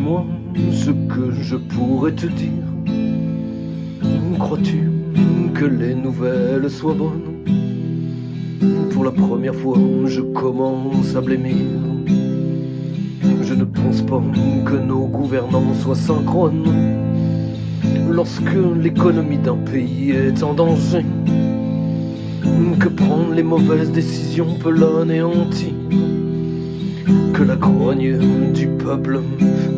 Dis-moi ce que je pourrais te dire. Crois-tu que les nouvelles soient bonnes? Pour la première fois, je commence à blêmir. Je ne pense pas que nos gouvernants soient synchrones. Lorsque l'économie d'un pays est en danger, que prendre les mauvaises décisions peut l'anéantir, que la grogne du peuple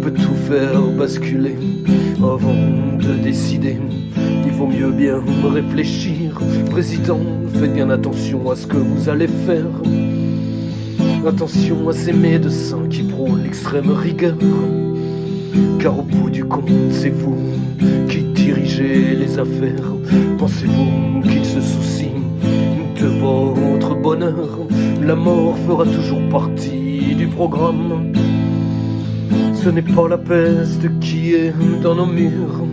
peut tout faire basculer. Avant de décider, il vaut mieux bien réfléchir. Président, faites bien attention à ce que vous allez faire. Attention à ces médecins qui prônent l'extrême rigueur, car au bout du compte, c'est vous qui dirigez les affaires. Pensez-vous qu'ils se soucient de votre bonheur? La mort fera toujours partie du programme. Ce n'est pas la peste qui est dans nos murs.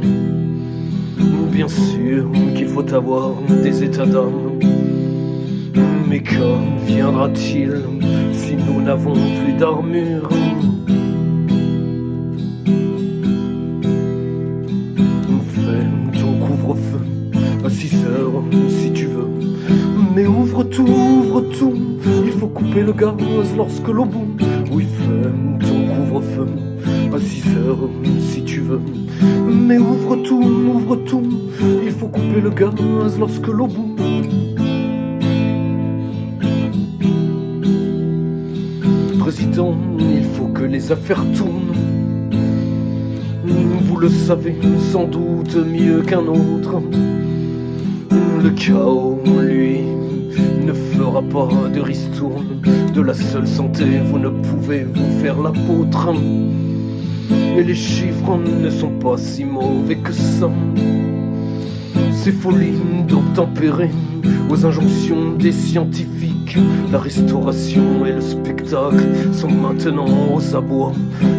Bien sûr qu'il faut avoir des états d'âme, mais quand viendra-t-il si nous n'avons plus d'armure? Fais ton couvre-feu à 6 heures si tu veux, mais ouvre tout, il faut couper le gaz lorsque l'eau bout. Oui, fais ton couvre-feu à 6 heures si tu veux, mais ouvre tout, il faut couper le gaz lorsque l'eau bout. Président, il faut que les affaires tournent. Vous le savez sans doute mieux qu'un autre. Le chaos, lui, ne fera pas de ristourne. De la seule santé, vous ne pouvez vous faire l'apôtre. Et les chiffres ne sont pas si mauvais que ça. Ces folies d'obtempérer aux injonctions des scientifiques. La restauration et le spectacle sont maintenant aux abois.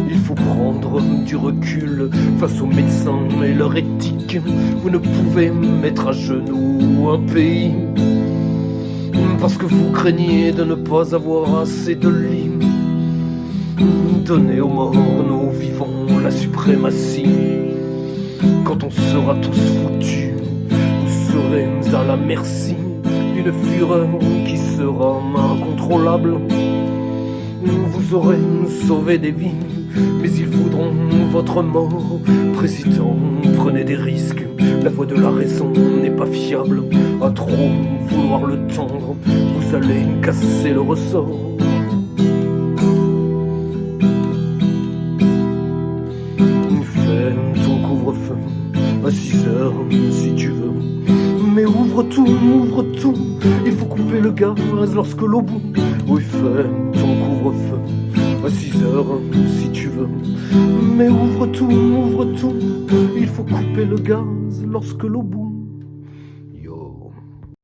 Il faut prendre du recul face aux médecins et leur éthique. Vous ne pouvez mettre à genoux un pays parce que vous craignez de ne pas avoir assez de lits. Donnez aux morts, nous vivons la suprématie. Quand on sera tous foutus, vous serez à la merci d'une fureur qui sera incontrôlable. Vous aurez sauvé des vies, mais ils voudront votre mort. Président, prenez des risques, la voix de la raison n'est pas fiable. À trop vouloir le tendre, vous allez casser le ressort. Fais ton couvre-feu à 6 heures si tu veux, mais ouvre tout, il faut couper le gaz lorsque l'eau bout. Oui, fais ton couvre-feu à 6 heures si tu veux, mais ouvre tout, il faut couper le gaz lorsque l'eau bout.